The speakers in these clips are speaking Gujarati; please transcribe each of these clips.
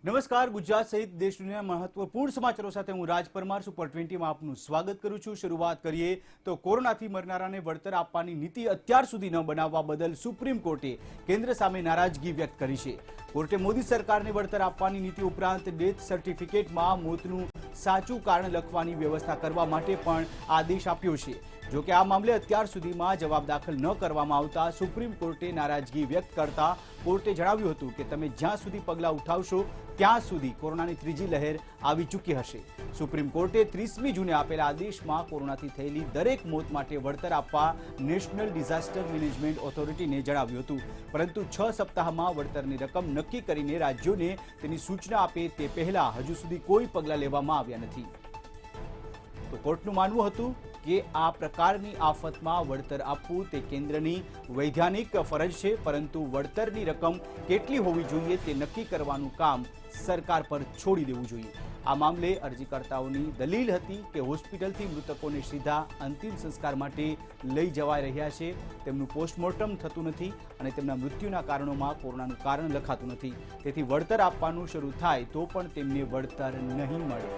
નમસ્કાર, ગુજરાત સહિત દેશ દુનિયાના મહત્વપૂર્ણ સમાચારો સાથે હું રાજ પરમાર સુપર 20માં આપનું સ્વાગત કરું છું। શરૂઆત કરીએ તો કોરોનાથી મરનારાને વળતર આપવાની નીતિ અત્યાર સુધી ન બનાવવા બદલ સુપ્રીમ કોર્ટે કેન્દ્ર સામે નારાજગી વ્યક્ત કરી છે। કોર્ટે મોદી સરકારને વળતર આપવાની નીતિ ઉપરાંત ડેથ સર્ટિફિકેટમાં મોતનું સાચું કારણ લખવાની વ્યવસ્થા કરવા માટે પણ આદેશ આપ્યો છે। જો કે આ મામલે અત્યાર સુધીમાં જવાબ દાખલ ન કરવામાં આવતા સુપ્રીમ કોર્ટે નારાજગી વ્યક્ત કરતા કોર્ટે જણાવ્યું હતું કે તમે જ્યાં સુધી પગલાં ઉઠાવશો ત્યાં સુધી કોરોનાની ત્રીજી લહેર આવી ચૂકી હશે। સુપ્રીમ કોર્ટે 30મી જૂને આપેલા આદેશમાં કોરોનાથી થયેલી દરેક મોત માટે વળતર આપવા નેશનલ ડિઝાસ્ટર મેનેજમેન્ટ ઓથોરિટીને જણાવ્યું હતું, પરંતુ 6 સપ્તાહમાં વળતરની રકમ નક્કી કરીને રાજ્યોને તેની સૂચના આપે તે પહેલા હજુ સુધી કોઈ પગલાં લેવામાં આવ્યા નથી। તો કોર્ટનું માનવું હતું કે આ પ્રકારની આફતમાં વળતર આપવું તે કેન્દ્રની વૈધાનિક ફરજ છે, પરંતુ વળતરની રકમ કેટલી હોવી જોઈએ તે નક્કી કરવાનું કામ સરકાર પર છોડી દેવું જોઈએ। આ મામલે અરજીકર્તાઓની દલીલ હતી કે હોસ્પિટલથી મૃતકોને સીધા અંતિમ સંસ્કાર માટે લઈ જવાઈ રહ્યા છે, તેમનું પોસ્ટમોર્ટમ થતું નથી અને તેમના મૃત્યુના કારણોમાં કોરોનાનું કારણ લખાતું નથી, તેથી વળતર આપવાનું શરૂ થાય તો પણ તેમને વળતર નહીં મળે।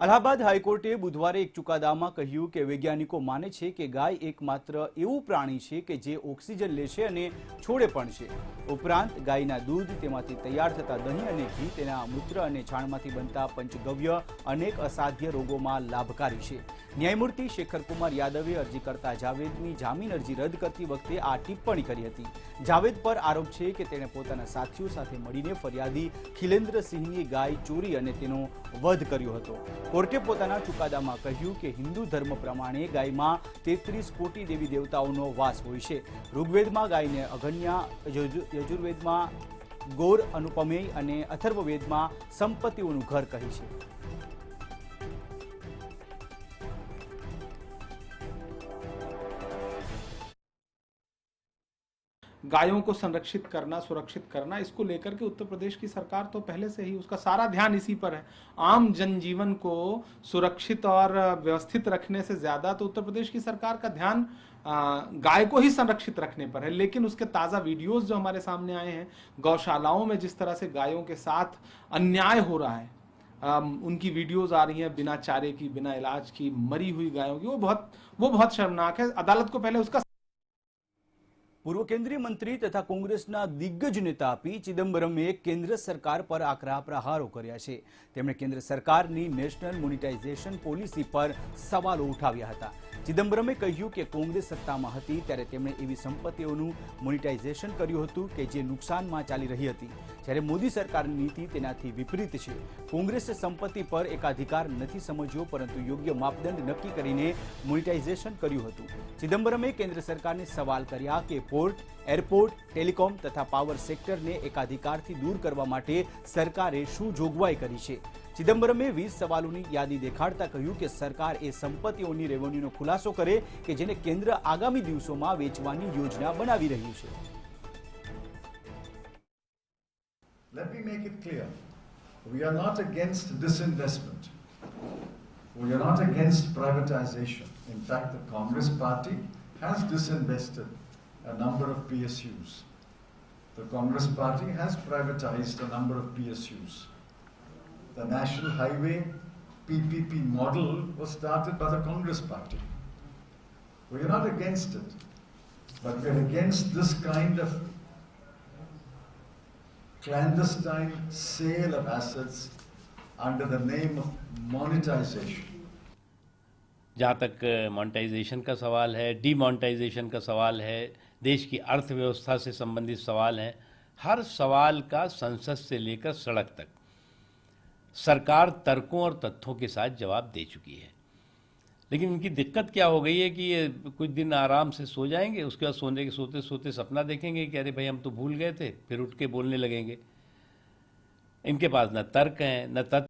અલ્હાબાદ હાઈકોર્ટે બુધવારે એક ચુકાદામાં કહ્યું કે વૈજ્ઞાનિકો માને છે કે ગાય એકમાત્ર એવું પ્રાણી છે કે જે ઓક્સિજન લે છે અને છોડે પણ છે। ઉપરાંત ગાયના દૂધ, તેમાંથી તૈયાર થતા દહીં અને ઘી, તેના મૂત્ર અને છાણમાંથી બનતા પંચગવ્ય અનેક અસાધ્ય રોગોમાં લાભકારી છે। ન્યાયમૂર્તિ શેખરકુમાર યાદવે અરજીકર્તા જાવેદની જામીન અરજી રદ કરતી વખતે આ ટિપ્પણી કરી હતી। જાવેદ પર આરોપ છે કે તેણે પોતાના સાથીઓ સાથે મળીને ફરિયાદી ખિલેન્દ્રસિંહની ગાય ચોરી અને તેનો વધ કર્યો હતો। કોર્ટે પોતાના ચુકાદામાં કહ્યું કે હિન્દુ ધર્મ પ્રમાણે ગાયમાં 33 કોટી દેવી દેવતાઓનો વાસ હોય છે। ઋગ્વેદમાં ગાયને અગન્યા, યજુર્વેદમાં ગૌર અનુપમેય અને અથર્વવેદમાં સંપત્તિઓનું ઘર કહે છે। गायों को संरक्षित करना, सुरक्षित करना, इसको लेकर के उत्तर प्रदेश की सरकार तो पहले से ही उसका सारा ध्यान इसी पर है। आम जनजीवन को सुरक्षित और व्यवस्थित रखने से ज्यादा तो उत्तर प्रदेश की सरकार का ध्यान गाय को ही संरक्षित रखने पर है। लेकिन उसके ताजा वीडियोस जो हमारे सामने आए हैं, गौशालाओं में जिस तरह से गायों के साथ अन्याय हो रहा है, उनकी वीडियोस आ रही हैं बिना चारे की, बिना इलाज की, मरी हुई गायों की, वो बहुत शर्मनाक है। अदालत को पहले उसका પૂર્વ કેન્દ્રીય મંત્રી તથા કોંગ્રેસના દિગ્ગજ નેતા પી ચિદમ્બરમે કેન્દ્ર સરકાર પર આકરા પ્રહારો કર્યા છે। તેમણે કેન્દ્ર સરકારની નેશનલ મોનિટાઇઝેશન પોલિસી પર સવાલો ઉઠાવ્યા હતા। ચિદમ્બરમે કહ્યું કે કોંગ્રેસ સત્તામાં હતી ત્યારે તેમણે એવી સંપત્તિઓનું મોનિટાઇઝેશન કર્યું હતું કે જે નુકસાનમાં ચાલી રહી હતી, જ્યારે મોદી સરકારની નીતિ તેનાથી વિપરીત છે। કોંગ્રેસે સંપત્તિ પર એકાધિકાર નથી સમજ્યો, પરંતુ યોગ્ય માપદંડ નક્કી કરીને મોનિટાઇઝેશન કર્યું હતું। ચિદમ્બરમે કેન્દ્ર સરકારને સવાલ કર્યા કે પોર્ટ, એરપોર્ટ, ટેલિકોમ તથા પાવર સેક્ટરને એકાધિકારથી દૂર કરવા માટે સરકારે શું જોગવાઈ કરી છે। ચિદમ્બરમે 20 સવાલોની યાદી દેખાડતા કહ્યું કે સરકાર એ સંપત્તિઓની રેવન્યુનો ખુલાસો કરે કે જેને કેન્દ્ર આગામી દિવસોમાં વેચવાની યોજના બનાવી રહ્યું છે। Let me make it clear. We are not against disinvestment. We are not against privatization. In fact, the Congress party has disinvested a number of PSUs. The Congress party has privatized a number of PSUs. The National Highway PPP model was started by the Congress party. We are not against it, but we are against this kind of clandestine sale of assets under the name of monetization. जहाँ तक मोनेटाइजेशन का सवाल है, डीमोनेटाइजेशन का सवाल है, देश की अर्थव्यवस्था से संबंधित सवाल हैं, हर सवाल का संसद से लेकर सड़क तक सरकार तर्कों और तथ्यों के साथ जवाब दे चुकी है। लेकिन उनकी दिक्कत क्या हो गई है कि ये कुछ दिन आराम से सो जाएंगे, उसके बाद सोने के सोते सोते सपना देखेंगे कि अरे भाई हम तो भूल गए थे, फिर उठ के बोलने लगेंगे। इनके पास न तर्क हैं न तथ्य।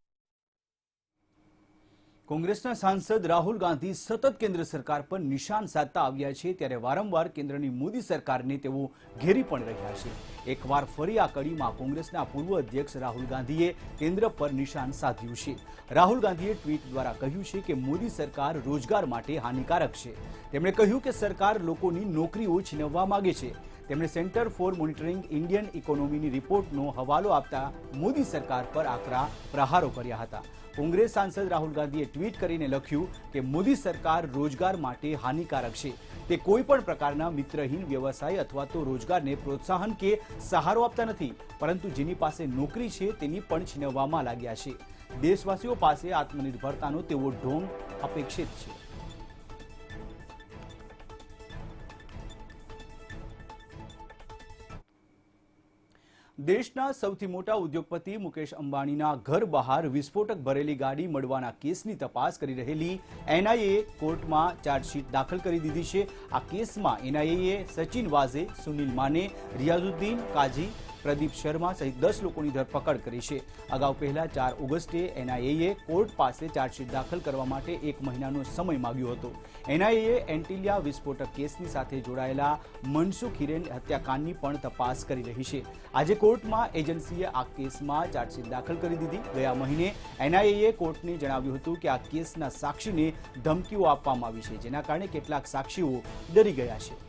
કોંગ્રેસના સાંસદ રાહુલ ગાંધી સતત કેન્દ્ર સરકાર પર નિશાન સાધતા આવ્યા છે, ત્યારે વારંવાર કેન્દ્રની મોદી સરકારને તેઓ ઘેરી પણ રહ્યા છે. એકવાર ફરી આ કડીમાં કોંગ્રેસના પૂર્વ અધ્યક્ષ રાહુલ ગાંધીએ કેન્દ્ર પર નિશાન સાધ્યું છે. રાહુલ ગાંધીએ ટ્વીટ દ્વારા કહ્યું છે કે મોદી સરકાર રોજગાર માટે હાનિકારક છે. તેમણે કહ્યું કે સરકાર લોકોની નોકરીઓ છીનવવા માંગે છે. તેમણે સેન્ટર ફોર મોનિટરિંગ ઇન્ડિયન ઇકોનોમીની રિપોર્ટનો હવાલો આપતા મોદી સરકાર પર આકરા પ્રહારો કર્યા હતા. કોંગ્રેસ સાંસદ રાહુલ ગાંધીએ ટ્વીટ કરીને લખ્યું કે મોદી સરકાર રોજગાર માટે હાનિકારક છે. તે કોઈ પણ પ્રકારના મિત્રહીન વ્યવસાય અથવા તો રોજગારને પ્રોત્સાહન કે સહારો આપતા નથી, પરંતુ જેની પાસે નોકરી છે તેની પણ છીનવવામાં લાગ્યા છે. દેશવાસીઓ પાસે આત્મનિર્ભરતાનો તેઓ ઢોંગ અપેક્ષિત છે. દેશના સૌથી મોટા ઉદ્યોગપતિ મુકેશ અંબાણીના ઘર બહાર વિસ્ફોટક ભરેલી ગાડી મળવાના કેસની તપાસ કરી રહેલી એનઆઈએ કોર્ટમાં ચાર્જશીટ દાખલ કરી દીધી છે. આ કેસમાં એનઆઈએ સચિન વાઝે, સુનિલ માને, રિયાઝુદ્દીન કાઝી, પ્રદીપ શર્મા સહિત 10 લોકોની ધરપકડ કરી છે. અગાઉ પહેલા 4 ઓગસ્ટે એનઆઈએ કોર્ટ પાસે ચાર્જશીટ દાખલ કરવા માટે 1 મહિનાનો સમય માંગ્યો હતો. એનઆઈએ એન્ટિલિયા વિસ્ફોટક કેસની સાથે જોડાયેલા મનસુખ હિરેન હત્યાકાંડની પણ તપાસ કરી રહી છે. આજે કોર્ટમાં એજન્સીએ આ કેસમાં ચાર્જશીટ દાખલ કરી દીધી. ગયા મહિને એનઆઈએ કોર્ટને જણાવ્યું હતું કે આ કેસના સાક્ષીને ધમકીઓ આપવામાં આવી છે, જેના કારણે કેટલાક સાક્ષીઓ ડરી ગયા છે.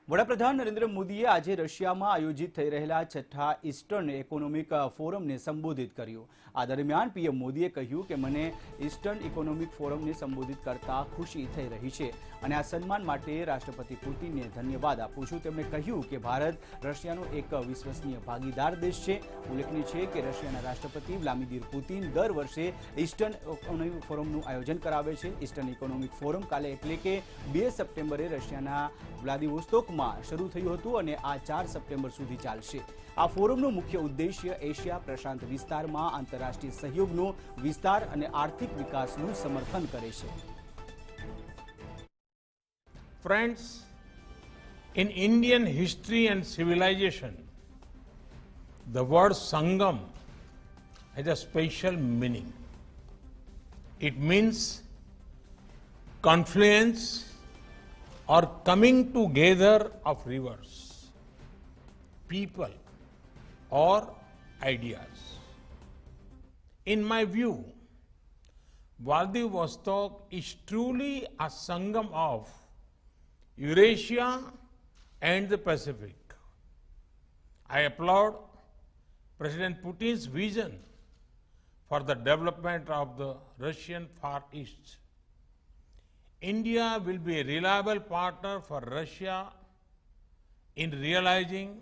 વડાપ્રધાન નરેન્દ્ર મોદીએ આજે રશિયામાં આયોજિત થઈ રહેલા 6થા ઈસ્ટર્ન ઇકોનોમિક ફોરમને સંબોધિત કર્યો. આ દરમિયાન પીએમ મોદીએ કહ્યું કે મને ઈસ્ટર્ન ઇકોનોમિક ફોરમને સંબોધિત કરતા ખુશી થઈ રહી છે અને આ સન્માન માટે રાષ્ટ્રપતિ પુતિનને ધન્યવાદ આપું છું. તેમણે કહ્યું કે ભારત રશિયાનો એક વિશ્વસનીય ભાગીદાર દેશ છે. ઉલ્લેખનીય છે કે રશિયાના રાષ્ટ્રપતિ વ્લાદિમીર પુતિન દર વર્ષે ઈસ્ટર્ન ઇકોનોમિક ફોરમનું આયોજન કરાવે છે. ઈસ્ટર્ન ઇકોનોમિક ફોરમ કાલે એટલે કે 2 સપ્ટેમ્બરે રશિયાના વ્લાદિવોસ્તોકમાં શરૂ થયું હતું અને આ 4 સપ્ટેમ્બર સુધી ચાલશે. આ ફોરમનો મુખ્ય ઉદ્દેશ્ય એશિયા પ્રશાંત વિસ્તારમાં આંતરરાષ્ટ્રીય સહયોગનો વિસ્તાર અને આર્થિક વિકાસનું સમર્થન કરે છે. Friends, in Indian history and civilization, the word Sangam has a special meaning. It means confluence or coming together of rivers, people or ideas. In my view, Vladivostok is truly a Sangam of Eurasia and the Pacific. I applaud President Putin's vision for the development of the Russian Far East. India will be a reliable partner for Russia in realizing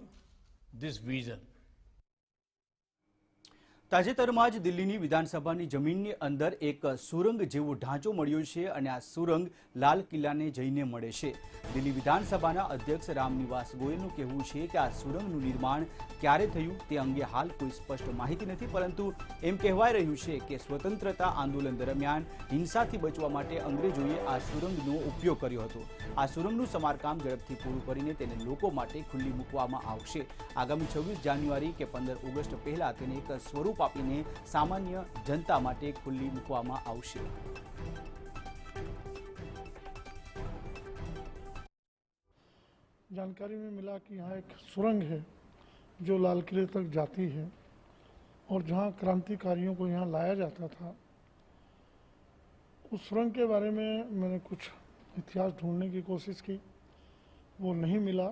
this vision. તાજેતરમાં જ દિલ્હીની વિધાનસભાની જમીનની અંદર એક સુરંગ જેવો ઢાંચો મળ્યો છે અને આ સુરંગ લાલ કિલ્લાને જઈને મળે છે. દિલ્હી વિધાનસભાના અધ્યક્ષ રામનિવાસ ગોયલનું કહેવું છે કે આ સુરંગનું નિર્માણ ક્યારે થયું તે અંગે હાલ કોઈ સ્પષ્ટ માહિતી નથી, પરંતુ એમ કહેવાઈ રહ્યું છે કે સ્વતંત્રતા આંદોલન દરમિયાન હિંસાથી બચવા માટે અંગ્રેજોએ આ સુરંગનો ઉપયોગ કર્યો હતો. આ સુરંગનું સમારકામ ઝડપથી પૂરું કરીને તેને લોકો માટે ખુલ્લી મૂકવામાં આવશે. આગામી 26 જાન્યુઆરી કે 15 ઓગસ્ટ પહેલા તેને એક સ્વરૂપ આપીને સામાન્ય જનતા માટે ખુલ્લી મૂકવામાં આવશે. जानकारी में मिला कि यहाँ एक सुरंग है जो लाल किले तक जाती है और जहाँ क्रांतिकारियों को यहाँ लाया जाता था. उस सुरंग के बारे में मैंने कुछ इतिहास ढूंढने की कोशिश की, वो नहीं मिला.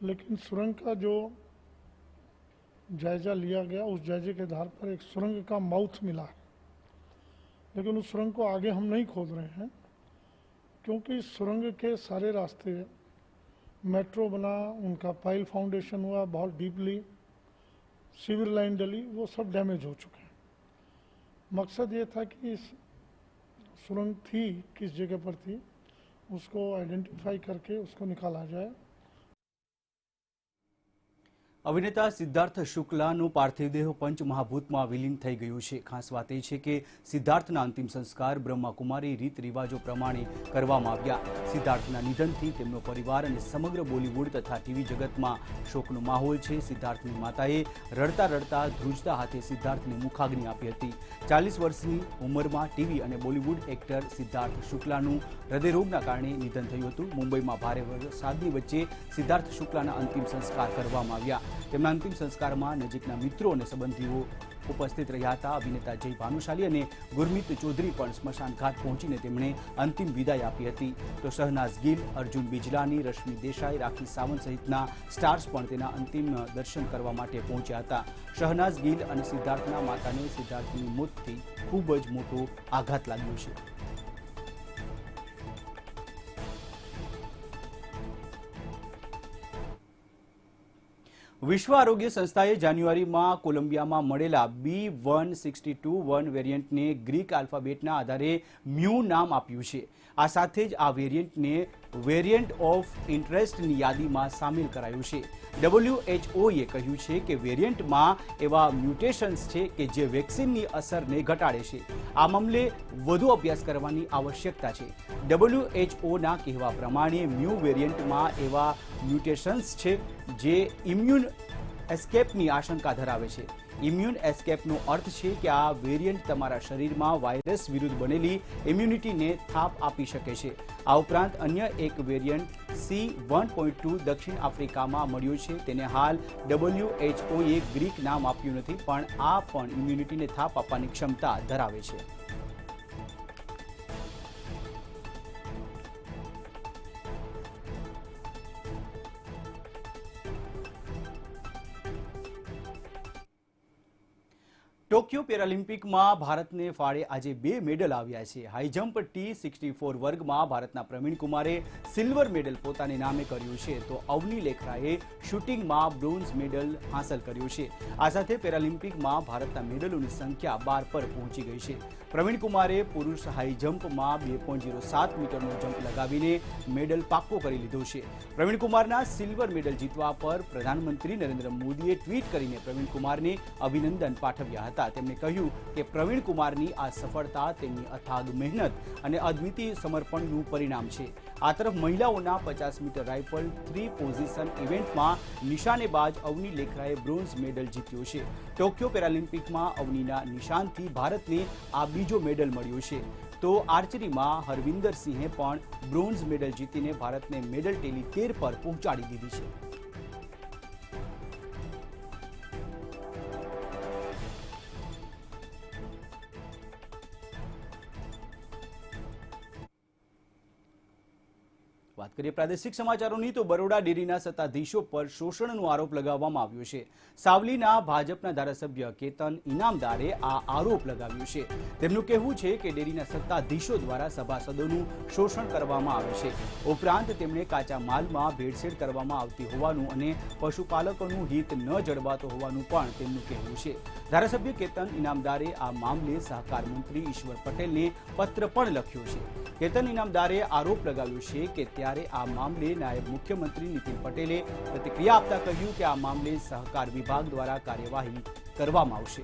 लेकिन सुरंग का जो जायज़ा लिया गया, उस जायजे के आधार पर एक सुरंग का माउथ मिला है. लेकिन उस सुरंग को आगे हम नहीं खोद रहे हैं, क्योंकि सुरंग के सारे रास्ते, मेट्रो बना, उनका पाइल फाउंडेशन हुआ, बहुत डीपली सीवर लाइन डली, वो सब डैमेज हो चुके हैं. मकसद ये था कि इस सुरंग थी किस जगह पर थी, उसको आइडेंटिफाई करके उसको निकाला जाए. અભિનેતા સિદ્ધાર્થ શુક્લાનું પાર્થિવ દેહ પંચમહાભૂતમાં વિલીન થઈ ગયું છે. ખાસ વાત એ છે કે સિદ્ધાર્થના અંતિમ સંસ્કાર બ્રહ્માકુમારી રીત રિવાજો પ્રમાણે કરવામાં આવ્યા. સિદ્ધાર્થના નિધનથી તેમનો પરિવાર અને સમગ્ર બોલિવૂડ તથા ટીવી જગતમાં શોકનો માહોલ છે. સિદ્ધાર્થની માતાએ રડતા રડતા ધ્રુજતા હાથે સિદ્ધાર્થને મુખાગ્નિ આપી હતી. 40 વર્ષની ઉંમરમાં ટીવી અને બોલિવૂડ એક્ટર સિદ્ધાર્થ શુક્લાનું હૃદયરોગના કારણે નિધન થયું હતું. મુંબઈમાં ભારે વરસાદની વચ્ચે સિદ્ધાર્થ શુક્લાના અંતિમ સંસ્કાર કરવામાં આવ્યા. તેમના અંતિમ સંસ્કારમાં નજીકના મિત્રો અને સંબંધીઓ ઉપસ્થિત રહ્યા હતા. અભિનેતા જય ભાનુશાલી અને ગુરમીત ચૌધરી પણ સ્મશાન ઘાટ પહોંચીને તેમણે અંતિમ વિદાય આપી હતી. તો શહનાઝ ગિલ, અર્જુન બિજલાની, રશ્મિ દેસાઈ, રાખી સાવંત સહિતના સ્ટાર્સ પણ તેના અંતિમ દર્શન કરવા માટે પહોંચ્યા હતા. શહનાઝ ગિલ અને સિદ્ધાર્થના માતાને સિદ્ધાર્થની મોતથી ખૂબ જ મોટો આઘાત લાગ્યો છે. વિશ્વ આરોગ્ય સંસ્થાએ જાન્યુઆરીમાં કોલંબિયામાં મળેલા B.1.62.1 વેરિયન્ટને ગ્રીક આલ્ફાબેટના આધારે મ્યુ નામ આપ્યું છે. આ સાથે જ આ વેરિયન્ટને વેરિયન્ટ ઓફ ઇન્ટરેસ્ટની યાદીમાં સામેલ કરાયું છે. WHOએ કહ્યું છે કે વેરિયન્ટમાં એવા મ્યુટેશન્સ છે કે જે વેક્સિનની અસરને ઘટાડે છે. આ મામલે વધુ અભ્યાસ કરવાની આવશ્યકતા છે. WHOના કહેવા પ્રમાણે મ્યુ વેરિયન્ટમાં એવા મ્યુટેશન્સ છે જે ઇમ્યુન એસ્કેપની આશંકા ધરાવે છે. ઇમ્યુન એસ્કેપનો અર્થ છે કે આ વેરિયન્ટ તમારા શરીરમાં વાયરસ વિરુદ્ધ બનેલી ઇમ્યુનિટીને થાપ આપી શકે છે. આ ઉપરાંત અન્ય એક વેરિયન્ટ C.1.2 દક્ષિણ આફ્રિકામાં મળ્યો છે. તેને હાલ WHOએ ગ્રીક નામ આપ્યું નથી, પણ આ પણ ઇમ્યુનિટીને થાપ આપવાની ક્ષમતા ધરાવે છે. ટોક્યો પેરાલિમ્પિકમાં ભારતને ફાળે આજે 2 મેડલ આવ્યા છે. હાઈજમ્પ T64 વર્ગમાં ભારતના પ્રવીણ કુમારે સિલ્વર મેડલ પોતાને નામે કર્યું છે, તો અવની લેખરાએ શૂટિંગમાં બ્રોન્ઝ મેડલ હાંસલ કર્યું છે. આ સાથે પેરાલિમ્પિકમાં ભારતના મેડલોની સંખ્યા 12 પર પહોંચી ગઈ છે. પ્રવીણ કુમારે પુરુષ હાઈજમ્પમાં 2.07 મીટરનો જમ્પ લગાવીને મેડલ પાક્કો કરી લીધો છે. પ્રવીણ કુમારના સિલ્વર મેડલ જીતવા પર પ્રધાનમંત્રી નરેન્દ્ર મોદીએ ટ્વીટ કરીને પ્રવીણ કુમારને અભિનંદન પાઠવ્યા હતા. તેમણે કહ્યું કે પ્રવીણ કુમારની આ સફળતા તેમની અથાગ મહેનત અને અદ્વિતીય સમર્પણનું પરિણામ છે. આ તરફ મહિલાઓના 50 મીટર રાઇફલ 3 પોઝિશન ઇવેન્ટમાં નિશાનેબાજ અવની લેખરાએ બ્રોન્ઝ મેડલ જીત્યો છે. ટોક્યો પેરાલિમ્પિકમાં અવનીના નિશાનથી ભારતને આ બીજો મેડલ મળ્યો છે. તો આર્ચરીમાં હરવિંદર સિંહે પણ બ્રોન્ઝ મેડલ જીતીને ભારતને મેડલ ટેલી 13 પર પહોંચાડી દીધી છે. વાત કરીએ પ્રાદેશિક સમાચારોની, તો બરોડા ડેરીના સત્તાધીશો પર શોષણનો આરોપ લગાવવામાં આવ્યો છે. સાવલીના ભાજપના ધારાસભ્ય કેતન ઇનામદારે આ આરોપ લગાવ્યો છે. તેમનું કહેવું છે કે ડેરીના સત્તાધીશો દ્વારા સભાસદોનું શોષણ કરવામાં આવે છે. ઉપરાંત તેમણે કાચા માલમાં ભેળસેળ કરવામાં આવતી હોવાનું અને પશુપાલકોનું હિત ન જળવાતો હોવાનું પણ તેમનું કહેવું છે. ધારાસભ્ય કેતન ઇનામદારે આ મામલે સહકાર મંત્રી ઈશ્વર પટેલને પત્ર પણ લખ્યો છે. કેતન ઇનામદારે આરોપ લગાવ્યો છે કે ત્યારે આ મામલે નાયબ મુખ્યમંત્રી નીતિન પટેલે પ્રતિક્રિયા આપતા કહ્યું કે આ મામલે સહકાર વિભાગ દ્વારા કાર્યવાહી કરવામાં આવશે.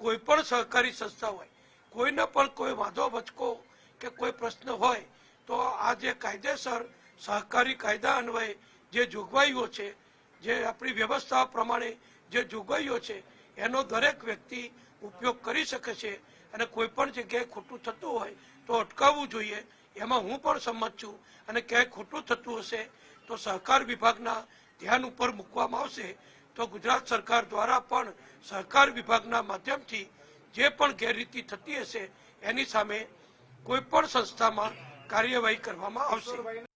કોઈ પણ સહકારી સંસ્થા હોય, કોઈને પણ કોઈ વાંધો વચકો કે કોઈ પ્રશ્ન હોય તો આ જે કાયદેસર સહકારી કાયદા અન્વયે જે જોગવાઈઓ છે, જે આપણી વ્યવસ્થા પ્રમાણે જે જોગવાઈઓ છે, એનો દરેક વ્યક્તિ ઉપયોગ કરી શકે છે. અને કોઈ પણ જગ્યાએ ખોટું થતું હોય તો અટકાવવું જોઈએ, એમાં હું પણ સંમત છું. અને ક્યાંય ખોટું થતું હશે તો સહકાર વિભાગના ધ્યાન ઉપર મૂકવામાં આવશે. તો ગુજરાત સરકાર દ્વારા પણ સહકાર વિભાગના માધ્યમથી જે પણ ગેરરીતિ થતી હશે એની સામે કોઈ પણ સંસ્થામાં કાર્યવાહી કરવામાં આવશે.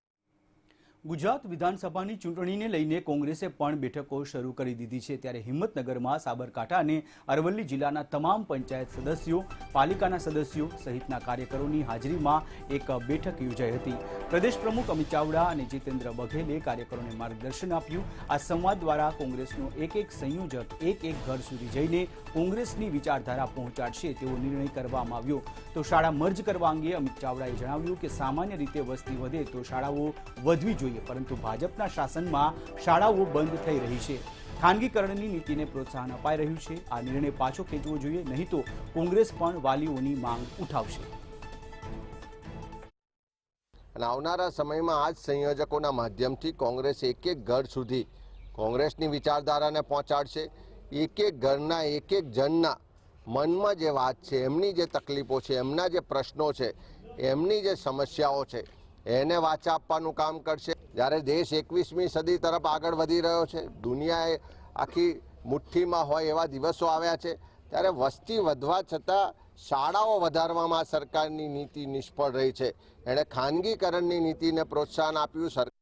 ગુજરાત વિધાનસભાની ચૂંટણીને લઈને કોંગ્રેસે પણ બેઠકો શરૂ કરી દીધી છે. ત્યારે હિંમતનગરમાં સાબરકાંઠા અને અરવલ્લી જિલ્લાના તમામ પંચાયત સદસ્યો, પાલિકાના સદસ્યો સહિતના કાર્યકરોની હાજરીમાં એક બેઠક યોજાઈ હતી. પ્રદેશ પ્રમુખ અમિત ચાવડા અને જીતેન્દ્ર બઘેલે કાર્યકરોને માર્ગદર્શન આપ્યું. આ સંવાદ દ્વારા કોંગ્રેસનો એક સંયોજક એક ઘર સુધી જઈને કોંગ્રેસની વિચારધારા પહોંચાડશે તેવો નિર્ણય કરવામાં આવ્યો. તો શાળા મર્જ કરવા અંગે અમિત ચાવડાએ જણાવ્યું કે સામાન્ય રીતે વસ્તી વધે તો શાળાઓ વધવી જોઈએ, જોઈએ, પરંતુ ભાજપના શાસનમાં શાળાઓ બંધ થઈ રહી છે. ખાનગીકરણની નીતિને પ્રોત્સાહન અપાઈ રહ્યું છે. આ નિર્ણય પાછો ખેંચવો જોઈએ, નહીં તો કોંગ્રેસ પણ વાલીઓની માંગ ઉઠાવશે. અને આવનારા સમયમાં આ જ સંયોજકોના માધ્યમથી કોંગ્રેસ એક એક ઘર સુધી કોંગ્રેસની વિચારધારાને પહોંચાડશે. એક એક ઘરના એક એક જણના મનમાં જે વાત છે, એમની જે તકલીફો છે, એમના જે પ્રશ્નો છે, એમની જે સમસ્યાઓ છે, એને વાચા આપવાનું કામ કરશે. જ્યારે દેશ 21મી સદી તરફ આગળ વધી રહ્યો છે, દુનિયાએ આખી મુઠ્ઠીમાં હોય એવા દિવસો આવ્યા છે, ત્યારે વસ્તી વધવા છતાં શાળાઓ વધારવામાં સરકારની નીતિ નિષ્ફળ રહી છે. એણે ખાનગીકરણની નીતિને પ્રોત્સાહન આપ્યું.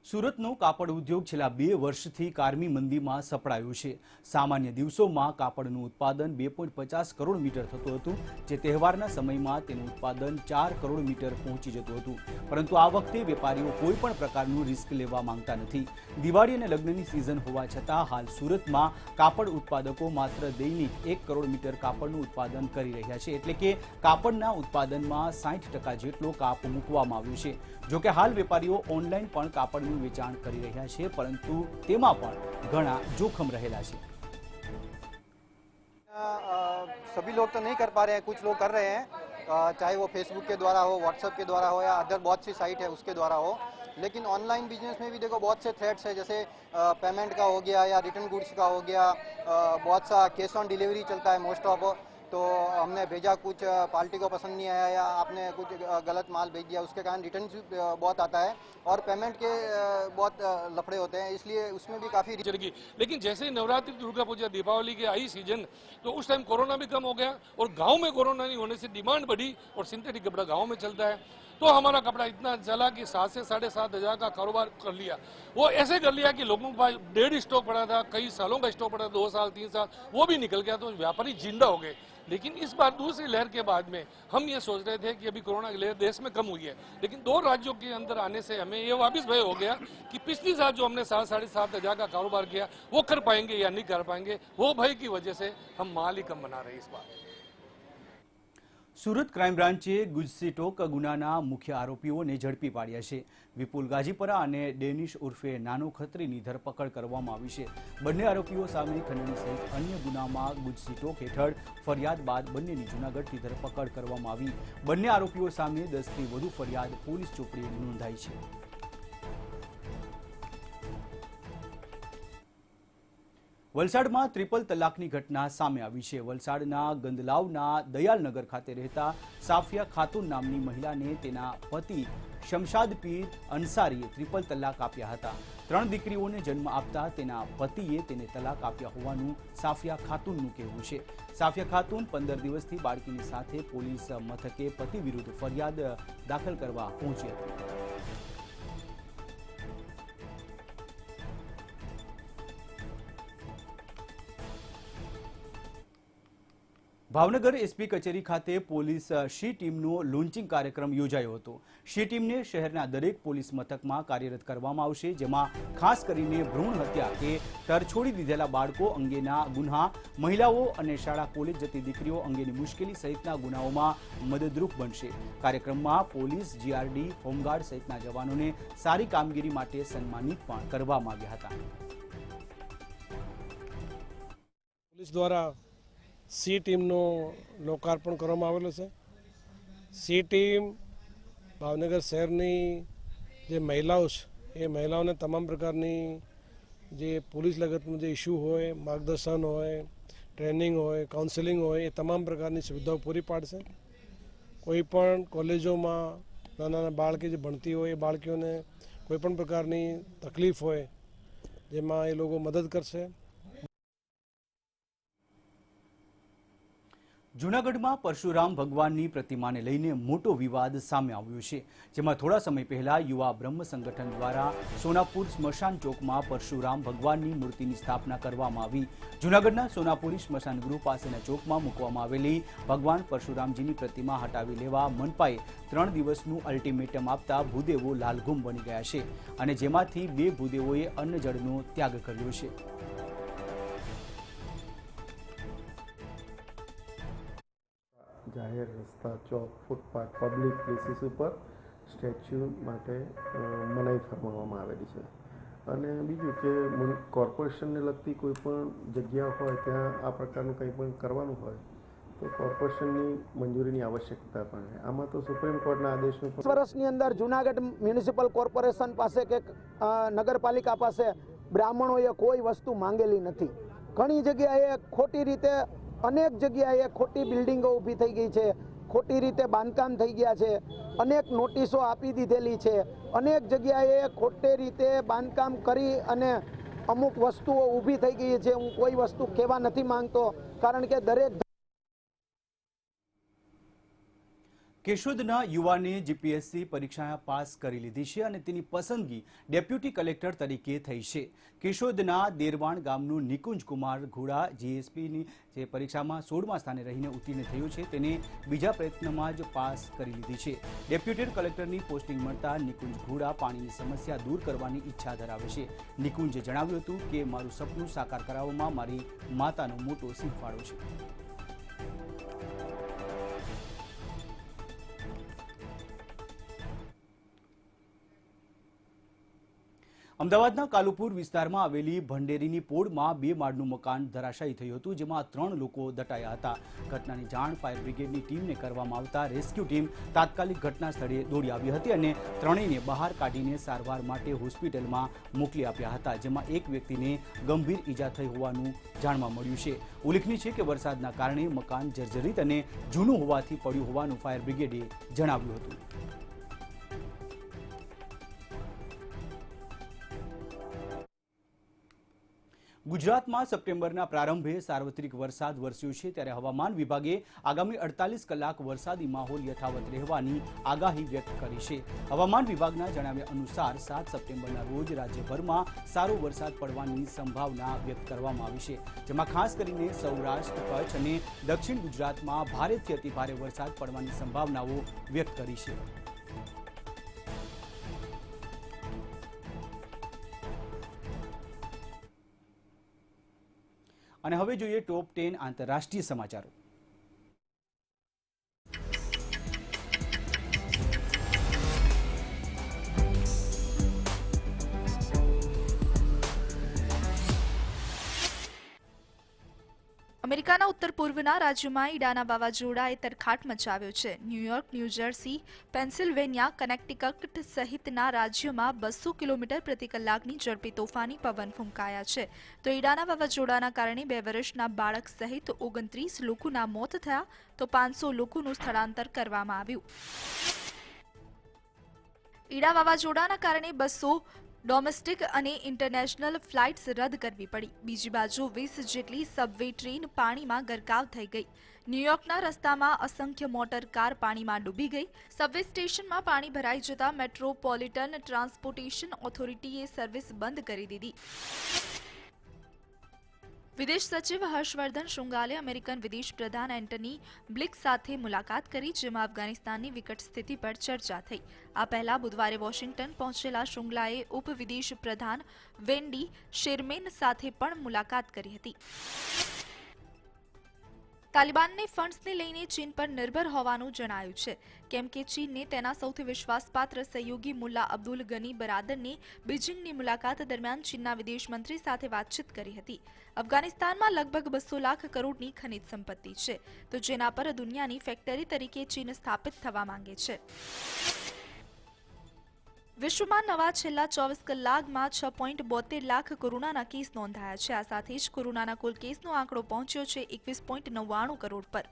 સુરતનો કાપડ ઉદ્યોગ છેલ્લા 2 વર્ષથી કારમી મંદીમાં સપડાયો છે. સામાન્ય દિવસોમાં કાપડનું ઉત્પાદન 2.50 કરોડ મીટર થતું હતું, જે તહેવારના સમયમાં તેનું ઉત્પાદન 4 કરોડ મીટર પહોંચી જતું હતું. પરંતુ આ વખતે વેપારીઓ કોઈ પણ પ્રકારનું રિસ્ક લેવા માંગતા નથી. દિવાળી અને લગ્નની સિઝન હોવા છતાં હાલ સુરતમાં કાપડ ઉત્પાદકો માત્ર દૈનિક 1 કરોડ મીટર કાપડનું ઉત્પાદન કરી રહ્યા છે. એટલે કે કાપડના ઉત્પાદનમાં 60% જેટલો કાપ મૂકવામાં આવ્યો છે. જોકે હાલ વેપારીઓ ઓનલાઈન પણ કાપડનું વેચાણ કરી રહ્યા છે, પરંતુ તેમાં પણ ઘણા જોખમ રહેલા છે. सभी लोग तो नहीं कर पा रहे हैं, कुछ लोग कर रहे हैं, चाहे वो फेसबुक के द्वारा हो, व्हाट्सएप के द्वारा हो या अदर बहुत सी साइट है उसके द्वारा हो. लेकिन ऑनलाइन बिजनेस में भी देखो बहुत से थ्रेट्स है, जैसे पेमेंट का हो गया या रिटर्न गुड्स का हो गया, बहुत सा कैश ऑन डिलीवरी चलता है मोस्ट ऑफ. तो हमने भेजा कुछ, पार्टी को पसंद नहीं आया या आपने कुछ गलत माल भेज दिया, उसके कारण रिटर्न बहुत आता है और पेमेंट के बहुत लफड़े होते हैं, इसलिए उसमें भी काफ़ी चलेगी. लेकिन जैसे ही नवरात्रि, दुर्गा पूजा, दीपावली के आई सीजन, तो उस टाइम कोरोना भी कम हो गया और गांव में कोरोना नहीं होने से डिमांड बढ़ी और सिंथेटिक कपड़ा गांव में चलता है. तो हमारा कपड़ा इतना चला कि 7 से 7.5 हज़ार का कारोबार कर लिया. वो ऐसे कर लिया कि लोगों के पास 1.5 स्टॉक पड़ा था, कई सालों का स्टॉक पड़ा, 2 साल 3 साल, वो भी निकल गया. तो व्यापारी जिंदा हो गए. लेकिन इस बार दूसरी लहर के बाद में हम ये सोच रहे थे कि अभी कोरोना की लहर देश में कम हुई है, लेकिन 2 राज्यों के अंदर आने से हमें ये वापस भय हो गया कि पिछली साल जो हमने 7 साढ़े 7 हज़ार का कारोबार किया वो कर पाएंगे या नहीं कर पाएंगे. वो भय की वजह से हम माल ही कम बना रहे हैं इस बार. સુરત ક્રાઇમ બ્રાન્ચે ગુજસીટોક ગુનાના મુખ્ય આરોપીઓને ઝડપી પાડ્યા છે. વિપુલ ગાજીપરા અને ડેનિશ ઉર્ફે નાનો ખત્રીની ધરપકડ કરવામાં આવી છે. બંને આરોપીઓ સામે ખંડણી સહિત અન્ય ગુનામાં ગુજસીટોક હેઠળ ફરિયાદ બાદ બંનેની જૂનાગઢથી ધરપકડ કરવામાં આવી. બંને આરોપીઓ સામે 10થી વધુ ફરિયાદ પોલીસ ચોપડીએ નોંધાઈ છે. વલસાડમાં ટ્રિપલ તલાકની ઘટના સામે આવી છે. વલસાડના ગંદલાવના દયાલનગર ખાતે રહેતા સાફિયા ખાતુન નામની મહિલાને તેના પતિ શમશાદ પીર અંસારીએ ટ્રિપલ તલાક આપ્યા હતા. 3 દીકરીઓને જન્મ આપતા તેના પતિએ તેને તલાક આપ્યા હોવાનું સાફિયા ખાતુનનું કહેવું છે. સાફિયા ખાતુન 15 દિવસથી બાળકીની સાથે પોલીસ મથકે પતિ વિરુદ્ધ ફરિયાદ દાખલ કરવા પહોંચી હતી. ભાવનગર એસપી કચેરી ખાતે પોલીસ શી ટીમનો લોન્ચિંગ કાર્યક્રમ યોજાયો હતો. શી ટીમને શહેરના દરેક પોલીસ મથકમાં કાર્યરત કરવામાં આવશે, જેમાં ખાસ કરીને ભ્રૂણ હત્યા કે તરછોડી દીધેલા બાળકો અંગેના ગુન્હા, મહિલાઓ અને શાળા કોલેજ જતી દીકરીઓ અંગેની મુશ્કેલી સહિતના ગુનાઓમાં મદદરૂપ બનશે. કાર્યક્રમમાં પોલીસ, જીઆરડી, હોમગાર્ડ સહિતના જવાનોને સારી કામગીરી માટે સન્માનિત પણ કરવામાં આવ્યા હતા. પોલીસ દ્વારા સી ટીમનું લોકાર્પણ કરવામાં આવેલું છે. સી ટીમ ભાવનગર શહેરની જે મહિલાઓ છે એ મહિલાઓને તમામ પ્રકારની જે પોલીસ લગતનું જે ઇસ્યુ હોય, માર્ગદર્શન હોય, ટ્રેનિંગ હોય, કાઉન્સેલિંગ હોય, એ તમામ પ્રકારની સુવિધાઓ પૂરી પાડશે. કોઈ પણ કોલેજોમાં નાના બાળકી જે ભણતી હોય એ બાળકીઓને કોઈ પણ પ્રકારની તકલીફ હોય જેમાં એ લોકો મદદ કરશે. જૂનાગઢમાં પરશુરામ ભગવાનની પ્રતિમાને લઈને મોટો વિવાદ સામે આવ્યો છે, જેમાં થોડા સમય પહેલા યુવા બ્રહ્મ સંગઠન દ્વારા સોનાપુર સ્મશાન ચોકમાં પરશુરામ ભગવાનની મૂર્તિની સ્થાપના કરવામાં આવી. જૂનાગઢના સોનાપુરી સ્મશાન ગૃહ પાસેના ચોકમાં મૂકવામાં આવેલી ભગવાન પરશુરામજીની પ્રતિમા હટાવી લેવા મનપાએ 3 દિવસનું અલ્ટિમેટમ આપતા ભૂદેવો લાલઘુમ બની ગયા છે, અને જેમાંથી 2 ભૂદેવોએ અન્ન જળનો ત્યાગ કર્યો છે. જાહેર રસ્તા, ચોક, ફૂટપાથ, પબ્લિક પ્લેસીસ ઉપર સ્ટેચ્યુ માટે મનાઈ ફરમાવવામાં આવેલી છે. અને બીજું કે કોર્પોરેશનને લગતી કોઈ પણ જગ્યા હોય ત્યાં આ પ્રકારનું કંઈ પણ કરવાનું હોય તો કોર્પોરેશનની મંજૂરીની આવશ્યકતા પણ છે. આમાં તો સુપ્રીમ કોર્ટના આદેશનું 10 વર્ષની અંદર જૂનાગઢ મ્યુનિસિપલ કોર્પોરેશન પાસે કે નગરપાલિકા પાસે બ્રાહ્મણોએ કોઈ વસ્તુ માંગેલી નથી. ઘણી જગ્યાએ ખોટી રીતે અનેક જગ્યાએ ખોટી બિલ્ડિંગો ઊભી થઈ ગઈ છે, ખોટી રીતે બાંધકામ થઈ ગયા છે, અનેક નોટિસો આપી દીધેલી છે, અનેક જગ્યાએ ખોટી રીતે બાંધકામ કરી અને અમુક વસ્તુઓ ઊભી થઈ ગઈ છે. હું કોઈ વસ્તુ કહેવા નથી માંગતો કારણ કે દરેક કેશોદના યુવાને જીપીએસસી પરીક્ષા પાસ કરી લીધી છે અને તેની પસંદગી ડેપ્યુટી કલેક્ટર તરીકે થઈ છે. કેશોદના દેરવાણ ગામનું નિકુંજ કુમાર ઘોડા જીએસપીની જે પરીક્ષામાં 16મા સ્થાને રહીને ઉત્તીર્ણ થયો છે તેને બીજા પ્રયત્નમાં જ પાસ કરી લીધી છે. ડેપ્યુટી કલેક્ટરની પોસ્ટિંગ મળતા નિકુંજ ઘોડા પાણીની સમસ્યા દૂર કરવાની ઈચ્છા ધરાવે છે. નિકુંજે જણાવ્યું હતું કે મારું સપનું સાકાર કરાવવામાં મારી માતાનો મોટો સિંહ ફાળો છે. અમદાવાદના કાલુપુર વિસ્તારમાં આવેલી ભંડેરીની પોળમાં 2 માળનું મકાન ધરાશાયી થયું હતું, જેમાં 3 લોકો દટાયા હતા. ઘટનાની જાણ ફાયર બ્રિગેડની ટીમને કરવામાં આવતા રેસ્ક્યુ ટીમ તાત્કાલિક ઘટના સ્થળે દોડી આવી હતી અને ત્રણેયને બહાર કાઢીને સારવાર માટે હોસ્પિટલમાં મોકલી આપ્યા હતા, જેમાં એક વ્યક્તિને ગંભીર ઈજા થઈ હોવાનું જાણવા મળ્યું છે. ઉલ્લેખનીય છે કે વરસાદના કારણે મકાન જર્જરિત અને જૂનું હોવાથી પડ્યું હોવાનું ફાયર બ્રિગેડે જણાવ્યું હતું. ગુજરાતમાં સપ્ટેમ્બરના પ્રારંભે સાર્વત્રિક વરસાદ વરસ્યો છે, ત્યારે હવામાન વિભાગે આગામી 48 કલાક વરસાદી માહોલ યથાવત રહેવાની આગાહી વ્યક્ત કરી છે. હવામાન વિભાગના જણાવ્યા અનુસાર 7 સપ્ટેમ્બરના રોજ રાજ્યભરમાં સારો વરસાદ પડવાની સંભાવના વ્યક્ત કરવામાં આવી છે, જેમાં ખાસ કરીને સૌરાષ્ટ્ર, કચ્છ અને દક્ષિણ ગુજરાતમાં ભારેથી અતિભારે વરસાદ પડવાની સંભાવનાઓ વ્યક્ત કરી છે. અને હવે જોઈએ ટોપ 10 આંતરરાષ્ટ્રીય સમાચારો. અમેરિકાના ઉત્તર પૂર્વના રાજ્યોમાં ઈડાના વાવાઝોડાએ તરખાટ મચાવ્યો છે. ન્યૂયોર્ક, ન્યૂજર્સી, પેન્સિલ્વેનિયા, કનેક્ટિકટ સહિતના રાજ્યોમાં 200 કિલોમીટર પ્રતિ કલાકની ઝડપે તોફાની પવન ફૂંકાયા છે. તો ઈડાના વાવાઝોડાના કારણે 2 વર્ષના બાળક સહિત 29 લોકોના મોત થયા તો 500 લોકોનું સ્થળાંતર કરવામાં આવ્યું. ઈડા વાવાઝોડાના કારણે 200 ડોમેસ્ટિક અને ઇન્ટરનેશનલ ફ્લાઇટ્સ રદ કરવી પડી. બીજી બાજુ 20 જેટલી સબવે ટ્રેન પાણીમાં ગરકાવ થઈ ગઈ. ન્યૂયોર્કના રસ્તામાં અસંખ્ય મોટર કાર પાણીમાં ડૂબી ગઈ. સબવે સ્ટેશનમાં પાણી ભરાઈ જતા મેટ્રોપોલિટન ટ્રાન્સપોર્ટેશન ઓથોરિટીએ સર્વિસ બંધ કરી દીધી. વિદેશ સચિવ હર્ષવર્ધન શૃંગાલે અમેરિકન વિદેશ પ્રધાન એન્ટની બ્લિંકન સાથે મુલાકાત કરી, જેમાં અફઘાનિસ્તાનની વિકટ સ્થિતિ પર ચર્ચા થઈ. આ પહેલા બુધવારે વોશિંગ્ટન પહોંચેલા શૃંગલાએ ઉપવિદેશ પ્રધાન વેન્ડી શેરમેન સાથે પણ મુલાકાત કરી હતી. તાલિબાનને ફંડ્સને લઈને ચીન પર નિર્ભર હોવાનું જણાયું છે, કેમ કે ચીનને તેના સૌથી વિશ્વાસપાત્ર સહયોગી મુલ્લા અબ્દુલ ગની બરાદરની બીજિંગની મુલાકાત દરમિયાન ચીનના વિદેશ મંત્રી સાથે વાતચીત કરી હતી. અફઘાનિસ્તાનમાં લગભગ 200 લાખ કરોડની ખનિજ સંપત્તિ છે, તો જેના પર દુનિયાની ફેક્ટરી તરીકે ચીન સ્થાપિત થવા માંગે છે. વિશ્વમાં નવા છેલ્લા 24 કલાકમાં 6.72 લાખ કોરોનાના કેસ નોંધાયા છે. આ સાથે જ કોરોનાના કુલ કેસનો આંકડો પહોંચ્યો છે 21.99 કરોડ પર.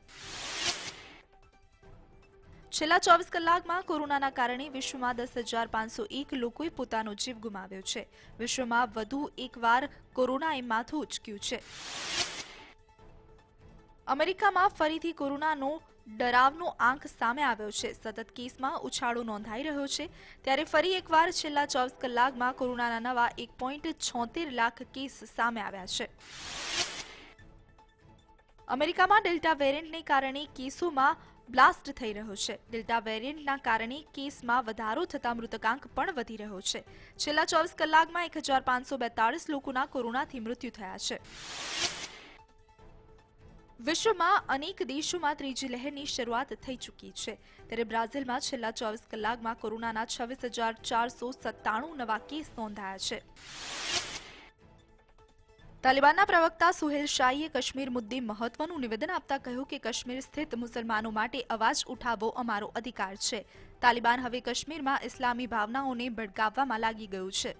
છેલ્લા 24 કલાકમાં કોરોનાના કારણે વિશ્વમાં 10,501 લોકોએ પોતાનો જીવ ગુમાવ્યો છે. વિશ્વમાં વધુ એકવાર કોરોનાએ માથું ઉંચક્યું છે. અમેરિકામાં ફરીથી કોરોનાનો ડરાવનો આંક સામે આવ્યો છે. સતત કેસમાં ઉછાળો નોંધાઈ રહ્યો છે, ત્યારે ફરી એકવાર છેલ્લા 24 કલાકમાં કોરોનાના નવા 1.76 લાખ કેસ સામે આવ્યા છે. અમેરિકામાં ડેલ્ટા વેરિયન્ટને કારણે કેસોમાં બ્લાસ્ટ થઈ રહ્યો છે. ડેલ્ટા વેરિયન્ટના કારણે કેસમાં વધારો થતાં મૃતકાંક પણ વધી રહ્યો છે. છેલ્લા 24 કલાકમાં 1,542 લોકોના કોરોનાથી મૃત્યુ થયા છે. વિશ્વમાં અનેક દેશોમાં ત્રીજી લહેરની શરૂઆત થઈ ચૂકી છે, ત્યારે બ્રાઝિલમાં છેલ્લા 24 કલાકમાં કોરોનાના 26,497 નવા કેસ નોંધાયા છે. તાલિબાનના પ્રવક્તા સુહેલ શાહીએ કાશ્મીર મુદ્દે મહત્વનું નિવેદન આપતા કહ્યું કે કાશ્મીર સ્થિત મુસલમાનો માટે અવાજ ઉઠાવવો અમારો અધિકાર છે. તાલિબાન હવે કાશ્મીરમાં ઇસ્લામી ભાવનાઓને ભડકાવવામાં લાગી ગયું છે.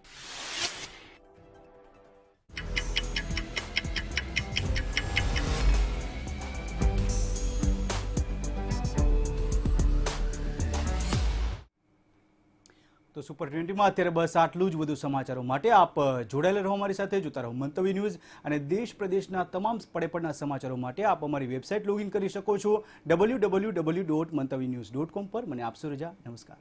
તો સુપર 20માં અત્યારે બસ આટલું જ. વધુ સમાચારો માટે આપ જોડાયેલા રહો અમારી સાથે, જોતા રહો મંતવ્ય ન્યૂઝ. અને દેશ પ્રદેશના તમામ પડેપડના સમાચારો માટે આપ અમારી વેબસાઇટ લોગિન કરી શકો છો www.mantavyanews.com પર. મને આપશો રજા. નમસ્કાર.